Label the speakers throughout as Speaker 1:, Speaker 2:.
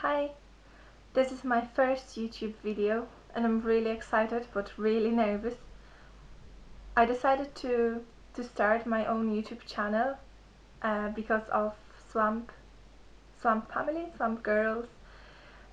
Speaker 1: Hi, this is my first YouTube video and I'm really excited but really nervous. I decided to start my own YouTube channel because of Swamp Family, Swamp Girls,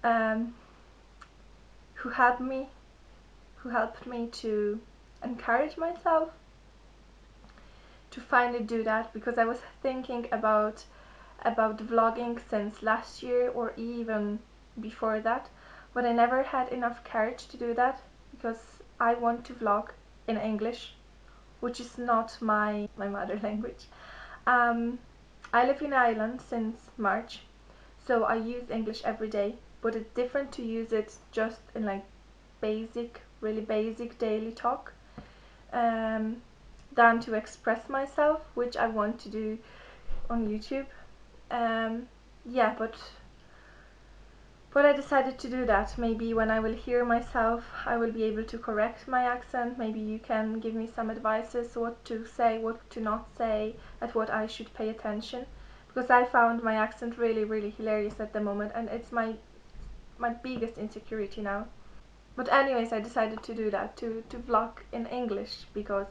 Speaker 1: um, who helped me to encourage myself to finally do that, because I was thinking about vlogging since last year or even before that, but I never had enough courage to do that because I want to vlog in English, which is not my mother language. Um, I live in Ireland since March, so I use English every day, but it's different to use it just in like really basic daily talk, um, than to express myself, which I want to do on YouTube. Yeah, but I decided to do that. Maybe when I will hear myself, I will be able to correct my accent. Maybe you can give me some advices, what to say, what to not say, at what I should pay attention. Because I found my accent really hilarious at the moment, and it's my biggest insecurity now. But anyways, I decided to do that, to vlog in English, because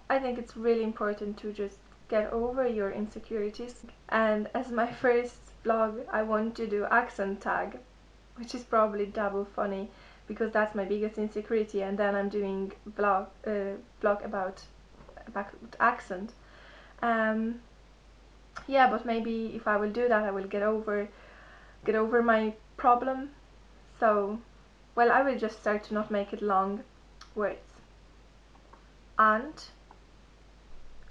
Speaker 1: I think it's really important to just get over your insecurities. And as my first vlog, I want to do accent tag, which is probably double funny because that's my biggest insecurity, and then I'm doing vlog about accent. Um, yeah, but maybe if I will do that, I will get over my problem. So, well, I will just start to not make it long words. Ant,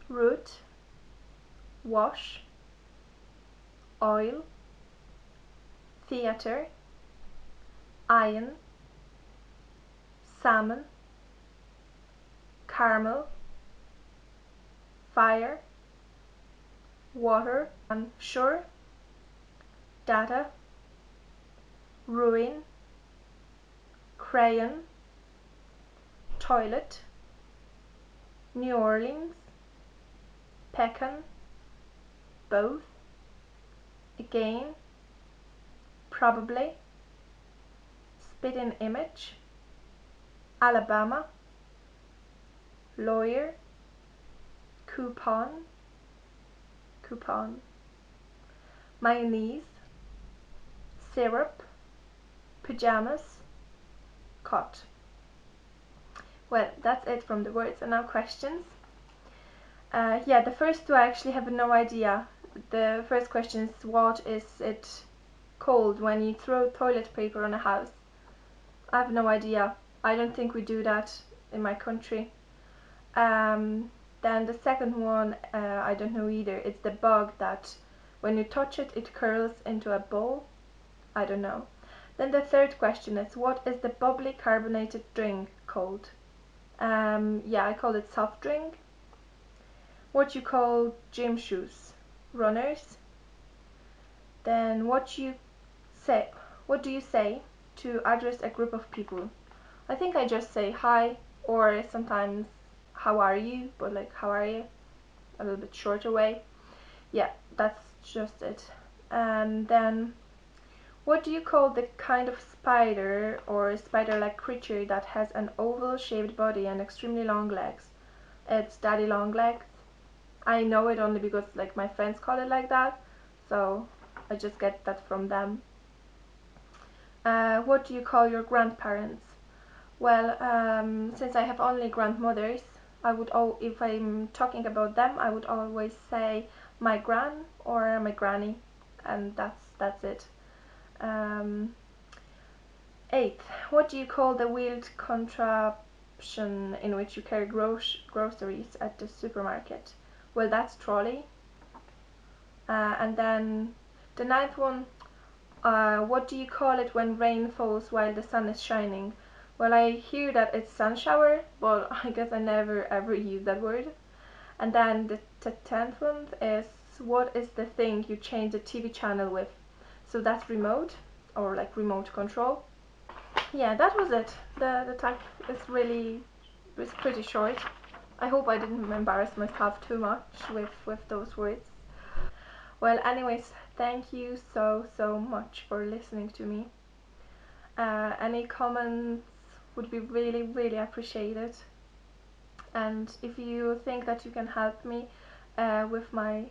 Speaker 1: root, wash, oil, theatre, iron, salmon, caramel, fire, water, and sure, data, ruin, crayon, toilet, New Orleans, pecan, both, again, probably, spit in image, Alabama, lawyer, coupon, mayonnaise, syrup, pajamas, cot. Well, that's it from the words, and now questions. Yeah, the first two I actually have no idea. The first question is, what is it called when you throw toilet paper on a house? I have no idea. I don't think we do that in my country. Then the second one, I don't know either. It's the bug that when you touch it, it curls into a ball. I don't know. Then the third question is, what is the bubbly carbonated drink called? Yeah, I call it soft drink. What you call gym shoes? Runners. Then say, what do you say to address a group of people? I think I just say hi, or sometimes how are you, but like how are you, a little bit shorter way. Yeah, that's just it. And then, what do you call the kind of spider or spider-like creature that has an oval shaped body and extremely long legs? It's daddy long legs. I know it only because like my friends call it like that, so I just get that from them. What do you call your grandparents? Well, since I have only grandmothers, if I'm talking about them, I would always say my gran or my granny, and that's it. Um, Eighth, what do you call the wheeled contraption in which you carry groceries at the supermarket? Well, that's trolley. And then the ninth one, what do you call it when rain falls while the sun is shining? Well, I hear that it's sun shower, but I guess I never ever use that word. And then the 10th one is, what is the thing you change the TV channel with? So that's remote, or like remote control. Yeah, that was it. The tag is pretty short. I hope I didn't embarrass myself too much with those words. Well, anyways, thank you so much for listening to me. Any comments would be really appreciated. And if you think that you can help me with my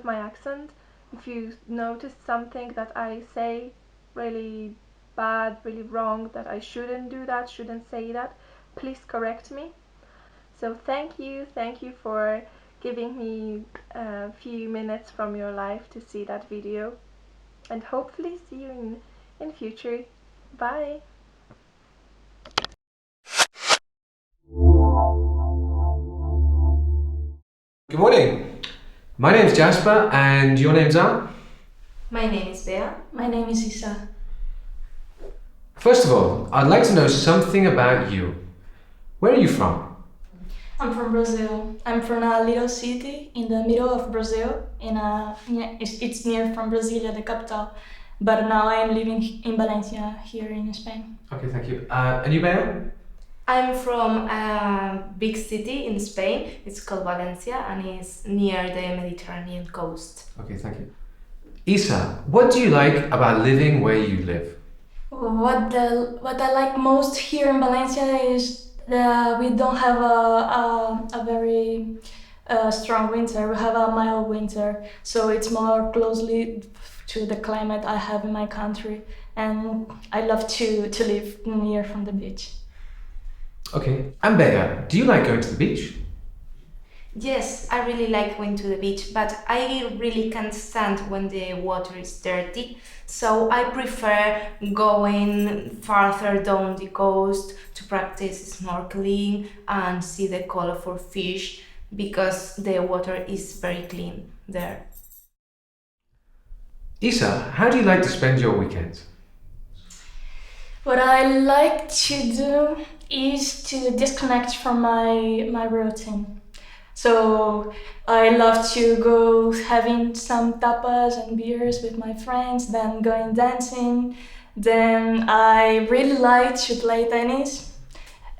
Speaker 1: accent, if you notice something that I say really bad, really wrong, that I shouldn't do that, shouldn't say that, please correct me. So thank you for giving me a few minutes from your life to see that video, and hopefully see you in future. Bye.
Speaker 2: Good morning. My name's Jasper, and your names are?
Speaker 3: My name is Bea.
Speaker 4: My name is Isa.
Speaker 2: First of all, I'd like to know something about you. Where are you from?
Speaker 4: I'm from Brazil. I'm from a little city in the middle of Brazil. It's near from Brasilia, the capital. But now I am living in Valencia, here in Spain.
Speaker 2: Okay, thank you. And you, Bea?
Speaker 3: I'm from a big city in Spain. It's called Valencia and it's near the Mediterranean coast.
Speaker 2: Okay, thank you. Isa, what do you like about living where you live?
Speaker 4: What I like most here in Valencia is that we don't have a very strong winter. We have a mild winter, so it's more closely to the climate I have in my country, and I love to live near from the beach.
Speaker 2: Okay. And Bea, do you like going to the beach?
Speaker 3: Yes, I really like going to the beach, but I really can't stand when the water is dirty. So I prefer going farther down the coast to practice snorkeling and see the colorful fish because the water is very clean there.
Speaker 2: Isa, how do you like to spend your weekends?
Speaker 4: What I like to do is to disconnect from my routine. So I love to go having some tapas and beers with my friends, then going dancing. Then I really like to play tennis.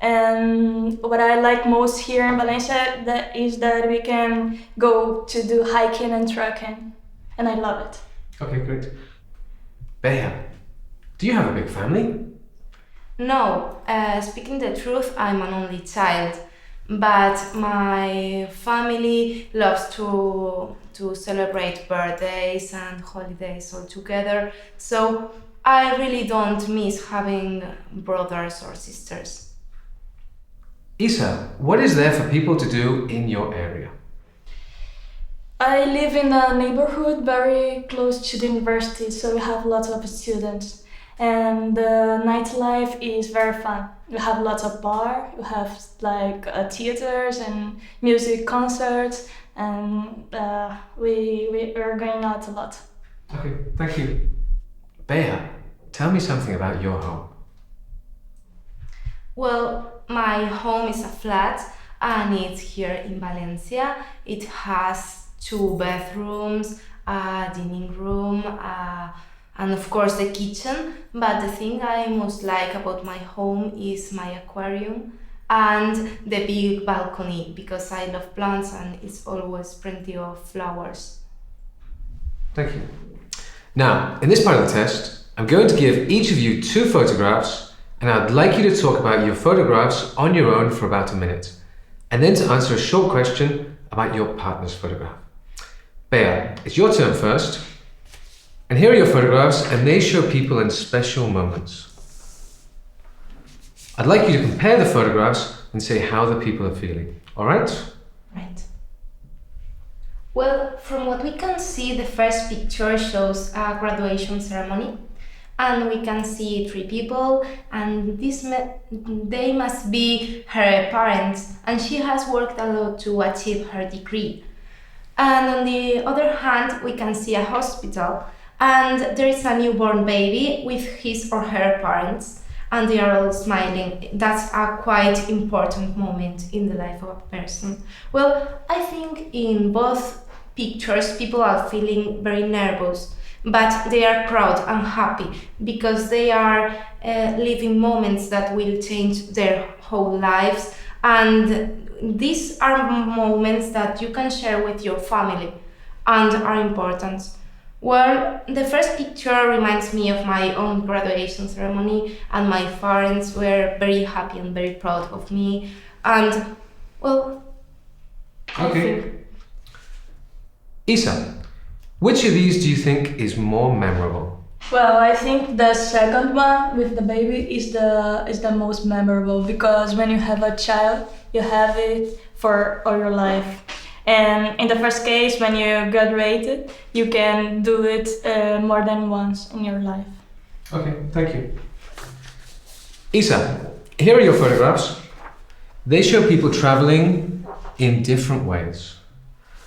Speaker 4: And what I like most here in Valencia is that we can go to do hiking and trekking. And I love it.
Speaker 2: Okay, great. Bea, do you have a big family?
Speaker 3: No, speaking the truth, I'm an only child, but my family loves to celebrate birthdays and holidays all together, so I really don't miss having brothers or sisters.
Speaker 2: Isa, what is there for people to do in your area?
Speaker 4: I live in a neighborhood very close to the university, so we have lots of students. And the nightlife is very fun. We have lots of bar, we have like theaters and music concerts, and we are going out a lot.
Speaker 2: Okay, thank you. Bea, tell me something about your home.
Speaker 3: Well, my home is a flat and it's here in Valencia. It has 2 bedrooms, a dining room, and of course the kitchen. But the thing I most like about my home is my aquarium and the big balcony because I love plants and it's always plenty of flowers.
Speaker 2: Thank you. Now, in this part of the test, I'm going to give each of you 2 photographs, and I'd like you to talk about your photographs on your own for about a minute, and then to answer a short question about your partner's photograph. Bea, it's your turn first. And here are your photographs, and they show people in special moments. I'd like you to compare the photographs and say how the people are feeling. All right?
Speaker 3: Right. Well, from what we can see, the first picture shows a graduation ceremony, and we can see 3 people, and they must be her parents, and she has worked a lot to achieve her degree. And on the other hand, we can see a hospital, and there is a newborn baby with his or her parents, and they are all smiling. That's a quite important moment in the life of a person. Well, I think in both pictures people are feeling very nervous, but they are proud and happy because they are living moments that will change their whole lives, and these are moments that you can share with your family and are important. Well, the first picture reminds me of my own graduation ceremony, and my parents were very happy and very proud of me. And, well, I
Speaker 2: Okay.
Speaker 3: think
Speaker 2: Isa, which of these do you think is more memorable?
Speaker 4: Well, I think the second one with the baby is the most memorable, because when you have a child, you have it for all your life. And in the first case, when you graduated, you can do it more than once in your life.
Speaker 2: Okay, thank you. Isa, here are your photographs. They show people traveling in different ways.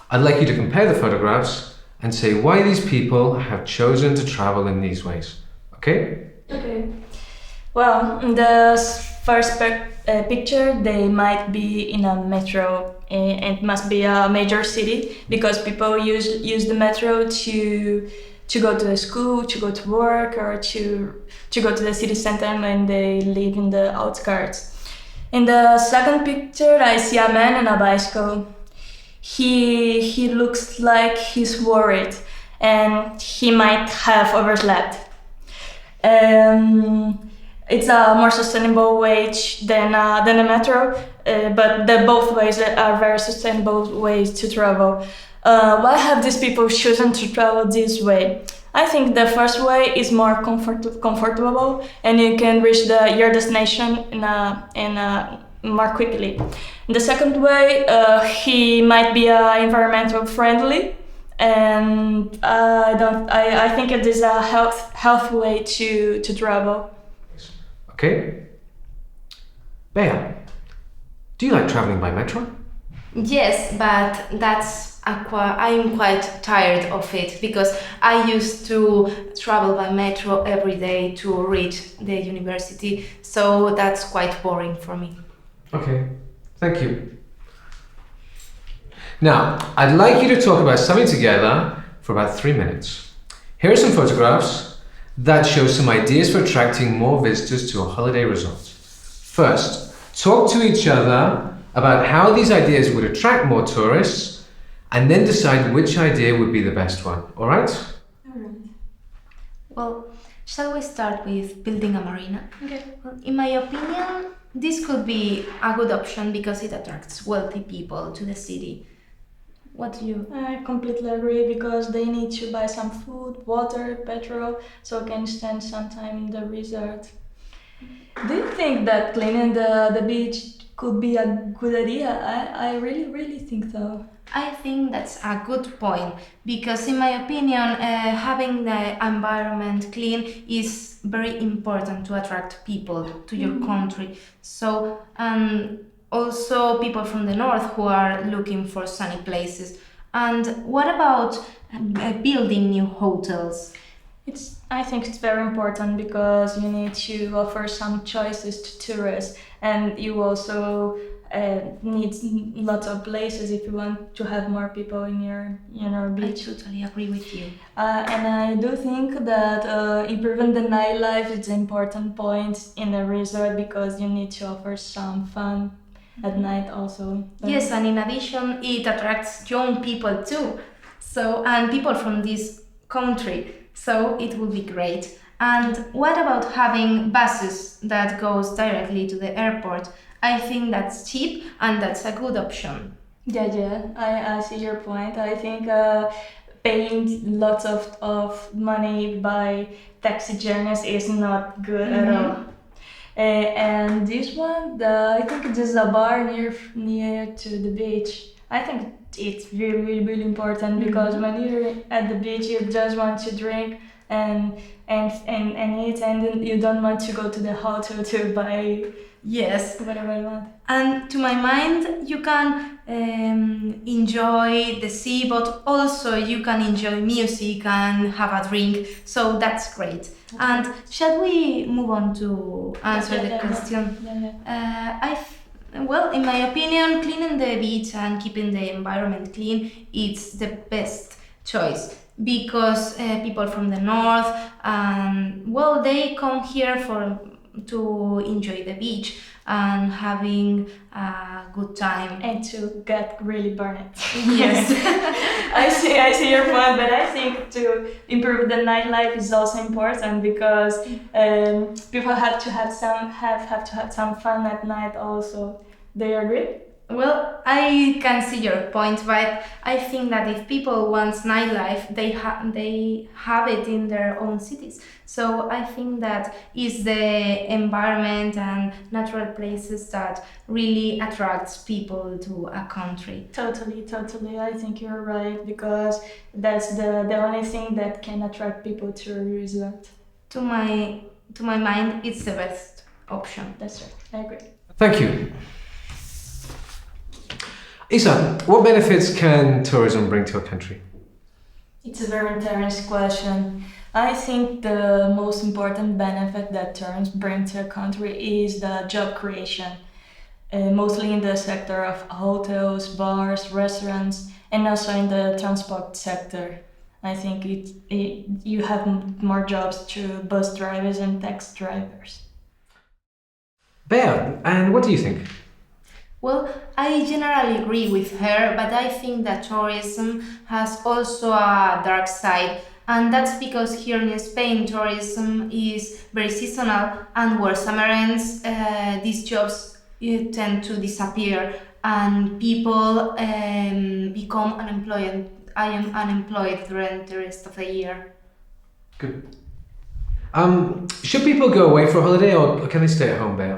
Speaker 2: I'd like you to compare the photographs and say why these people have chosen to travel in these ways. Okay?
Speaker 4: Okay. Well, in the first picture, they might be in a metro. It must be a major city, because people use the metro to go to the school, to go to work, or to go to the city center when they live in the outskirts. In the second picture, I see a man on a bicycle. He looks like he's worried, and he might have overslept. It's a more sustainable way than the metro, but both ways are very sustainable ways to travel. Why have these people chosen to travel this way? I think the first way is more comfortable, and you can reach your destination more quickly. The second way, he might be environmental friendly, and I think it is a health way to travel.
Speaker 2: Okay. Bea, do you like traveling by metro?
Speaker 3: yes, but I'm quite tired of it, because I used to travel by metro every day to reach the university, so that's quite boring for me.
Speaker 2: Okay, thank you. Now, I'd like you to talk about something together for about 3 minutes. Here are some photographs that show some ideas for attracting more visitors to a holiday resort. First, talk to each other about how these ideas would attract more tourists, and then decide which idea would be the best one, all right?
Speaker 3: Well, shall we start with building a marina?
Speaker 4: Okay.
Speaker 3: Well, in my opinion, this could be a good option because it attracts wealthy people to the city. What do you?
Speaker 4: I completely agree, because they need to buy some food, water, petrol, so can spend some time in the resort. Do you think that cleaning the beach could be a good idea? I really think so.
Speaker 3: I think that's a good point because, in my opinion, having the environment clean is very important to attract people to your country. So, also people from the north who are looking for sunny places. And what about building new hotels?
Speaker 4: I think it's very important, because you need to offer some choices to tourists, and you also need lots of places if you want to have more people in your
Speaker 3: I
Speaker 4: beach.
Speaker 3: totally agree with you.
Speaker 4: And I do think that improving the nightlife is an important point in the resort, because you need to offer some fun at night also.
Speaker 3: Yes, and in addition, it attracts young people too. So, and people from this country. So it would be great. And what about having buses that goes directly to the airport? I think that's cheap and that's a good option.
Speaker 4: Yeah, I see your point. I think paying lots of money by taxi journeys is not good at all. And this one, I think there's a bar near to the beach. I think it's really important, because when you're at the beach, you just want to drink and eat, and then you don't want to go to the hotel to buy
Speaker 3: Yes,
Speaker 4: whatever you want.
Speaker 3: and to my mind, you can enjoy the sea, but also you can enjoy music and have a drink. So that's great. And shall we move on to answer the question?
Speaker 4: Yeah.
Speaker 3: Well, in my opinion, cleaning the beach and keeping the environment clean it's the best choice because people from the north, well, they come here for to enjoy the beach and having a good time.
Speaker 4: And to get really burned.
Speaker 3: Yes.
Speaker 4: I see your point, but I think to improve the nightlife is also important because people have to have some fun at night also. Do you agree?
Speaker 3: Well, I can see your point, but I think that if people want nightlife, they have it in their own cities. So I think that is the environment and natural places that really attracts people to a country.
Speaker 4: Totally. I think you're right because that's the only thing that can attract people to a resort.
Speaker 3: To my mind, it's the best option.
Speaker 4: That's right. I agree.
Speaker 2: Thank you. Isa, what benefits can tourism bring to a country?
Speaker 4: It's a very interesting question. I think the most important benefit that tourism bring to a country is the job creation, mostly in the sector of hotels, bars, restaurants, and also in the transport sector. I think you have more jobs to bus drivers and taxi drivers.
Speaker 2: Bea, and what do you think?
Speaker 3: Well, I generally agree with her, but I think that tourism has also a dark side, and that's because here in Spain, tourism is very seasonal, and where summer ends, these jobs tend to disappear, and people become unemployed. I am unemployed during the rest of the year.
Speaker 2: Good. Should people go away for a holiday or can they stay at home, Bea?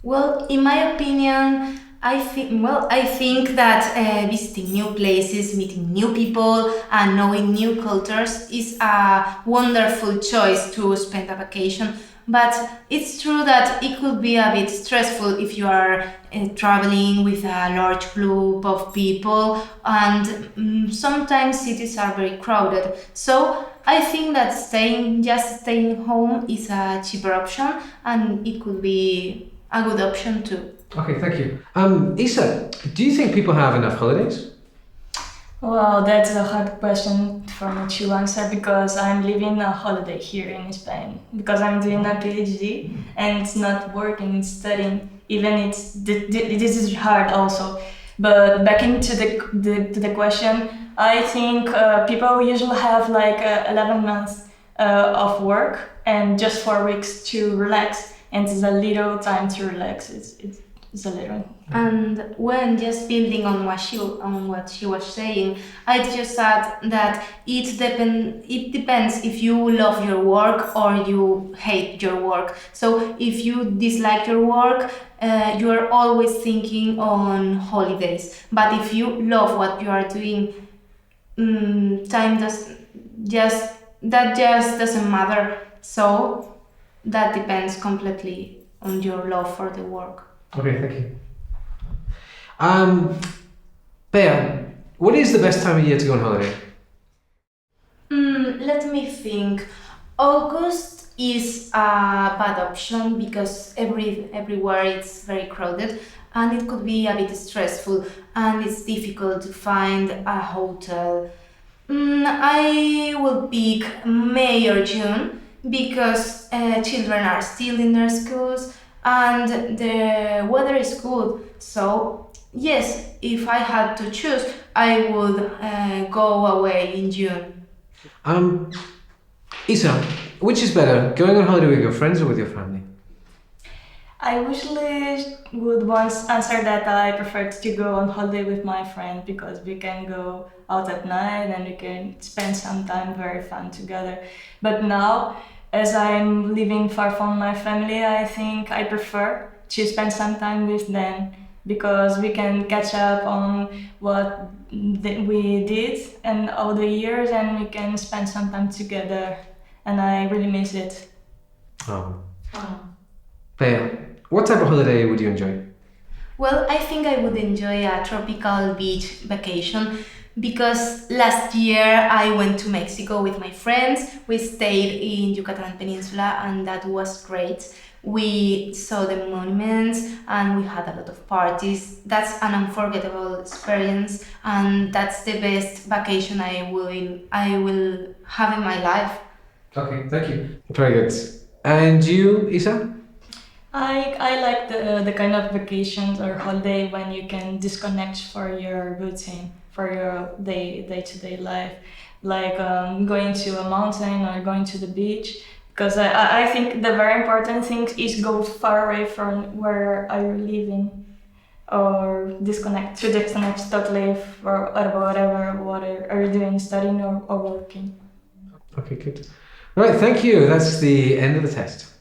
Speaker 3: Well, in my opinion, I think that visiting new places, meeting new people, and knowing new cultures is a wonderful choice to spend a vacation. But it's true that it could be a bit stressful if you are traveling with a large group of people, and sometimes cities are very crowded. So I think that staying home is a cheaper option, and it could be a good option too.
Speaker 2: Okay, thank you. Isa, do you think people have enough holidays?
Speaker 4: Well, that's a hard question for me to answer because I'm living a holiday here in Spain because I'm doing a PhD and it's not working, it's studying. Even this is hard also. But back into the question, I think people usually have like 11 months of work and just 4 weeks to relax, and it's a little time to relax. It's a little.
Speaker 3: And when just building on what she was saying, I just add that it depends if you love your work or you hate your work. So if you dislike your work, you are always thinking on holidays. But if you love what you are doing, time just doesn't matter. So that depends completely on your love for the work.
Speaker 2: Okay, thank you. Bea, what is the best time of year to go on holiday?
Speaker 3: Let me think. August is a bad option because everywhere it's very crowded and it could be a bit stressful and it's difficult to find a hotel. I will pick May or June because children are still in their schools and the weather is good. So yes, if I had to choose, I would go away in June.
Speaker 2: Isa, which is better, going on holiday with your friends or with your family?
Speaker 4: I usually would once answer that I prefer to go on holiday with my friend because we can go out at night and we can spend some time very fun together. But now, as I'm living far from my family, I think I prefer to spend some time with them because we can catch up on what we did and all the years and we can spend some time together and I really miss it.
Speaker 2: Bea, what type of holiday would you enjoy?
Speaker 3: Well, I think I would enjoy a tropical beach vacation because last year I went to Mexico with my friends. We stayed in Yucatan Peninsula and that was great. We saw the monuments and we had a lot of parties. That's an unforgettable experience and that's the best vacation I will have in my life.
Speaker 2: Okay, thank you. Very good. And you, Isa?
Speaker 4: I like the kind of vacations or holiday when you can disconnect for your routine, for your day-to-day life, like going to a mountain or going to the beach. Because I think the very important thing is go far away from where are you living, or disconnect totally for whatever what are you doing, studying or working.
Speaker 2: Okay, good. All right, thank you. That's the end of the test.